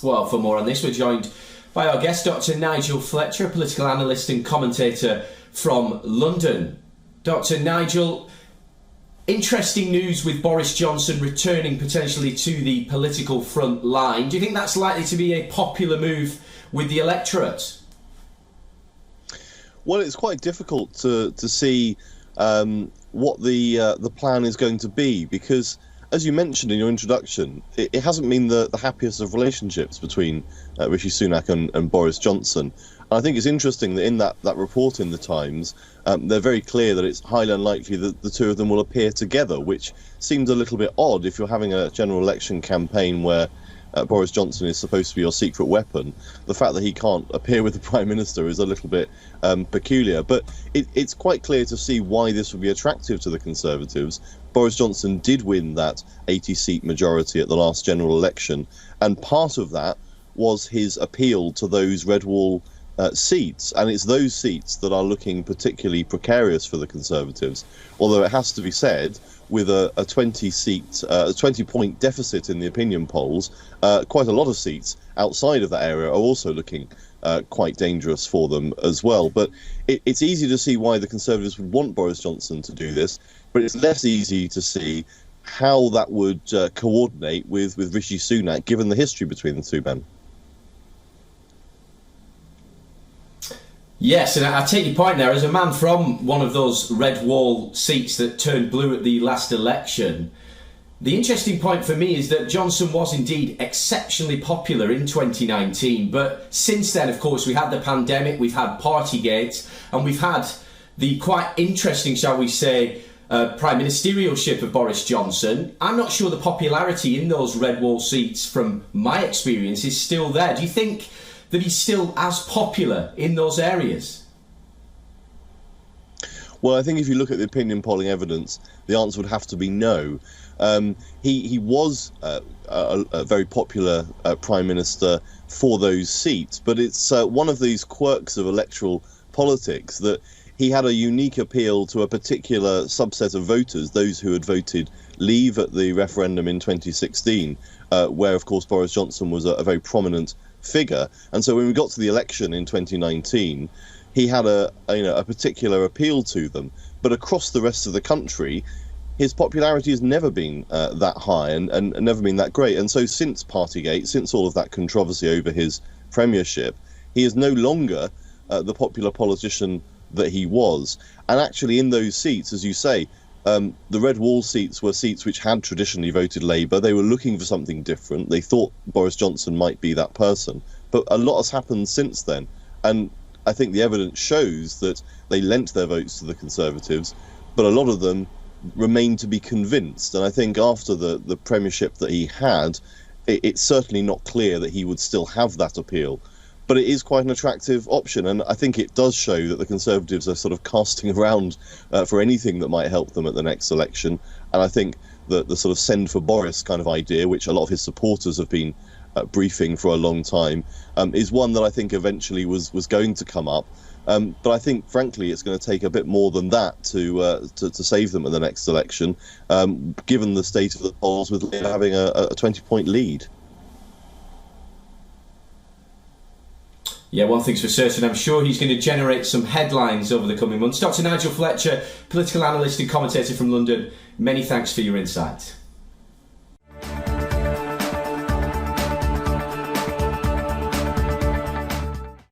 Well, for more on this, we're joined by our guest, Dr. Nigel Fletcher, a political analyst and commentator from London. Dr. Nigel, interesting news with Boris Johnson returning potentially to the political front line. Do you think that's likely to be a popular move with the electorate? Well, it's quite difficult to see what the plan is going to be, because, as you mentioned in your introduction, it hasn't been the happiest of relationships between Rishi Sunak and Boris Johnson. And I think it's interesting that in that report in the Times, they're very clear that it's highly unlikely that the two of them will appear together, which seems a little bit odd if you're having a general election campaign where Boris Johnson is supposed to be your secret weapon. The fact that he can't appear with the Prime Minister is a little bit peculiar, but it's quite clear to see why this would be attractive to the Conservatives. Boris Johnson did win that 80-seat majority at the last general election, and part of that was his appeal to those red wall seats, and it's those seats that are looking particularly precarious for the Conservatives, although it has to be said, with a 20-point deficit in the opinion polls, quite a lot of seats outside of that area are also looking quite dangerous for them as well. But it's easy to see why the Conservatives would want Boris Johnson to do this, but it's less easy to see how that would coordinate with Rishi Sunak, given the history between the two men. Yes, and I take your point there. As a man from one of those red wall seats that turned blue at the last election, the interesting point for me is that Johnson was indeed exceptionally popular in 2019. But since then, of course, we had the pandemic, we've had Partygate, and we've had the quite interesting, shall we say, prime ministerialship of Boris Johnson. I'm not sure the popularity in those red wall seats, from my experience, is still there. Do you think that he's still as popular in those areas? Well, I think if you look at the opinion polling evidence, the answer would have to be no. He was a very popular Prime Minister for those seats, but it's one of these quirks of electoral politics that he had a unique appeal to a particular subset of voters, those who had voted Leave at the referendum in 2016, where, of course, Boris Johnson was a very prominent figure. And so when we got to the election in 2019, he had a particular appeal to them. But across the rest of the country, his popularity has never been that high and never been that great. And so since Partygate, since all of that controversy over his premiership, he is no longer the popular politician that he was. And actually in those seats, as you say, the red wall seats were seats which had traditionally voted Labour. They were looking for something different. They thought Boris Johnson might be that person. But a lot has happened since then. And I think the evidence shows that they lent their votes to the Conservatives, but a lot of them remain to be convinced. And I think after the premiership that he had, it's certainly not clear that he would still have that appeal. But it is quite an attractive option, and I think it does show that the Conservatives are sort of casting around for anything that might help them at the next election. And I think that the sort of send for Boris kind of idea, which a lot of his supporters have been briefing for a long time, is one that I think eventually was going to come up. But I think, frankly, it's going to take a bit more than that to save them at the next election, given the state of the polls with Labour having a 20-point lead. Yeah, one thing's for certain, I'm sure he's going to generate some headlines over the coming months. Dr. Nigel Fletcher, political analyst and commentator from London, many thanks for your insight.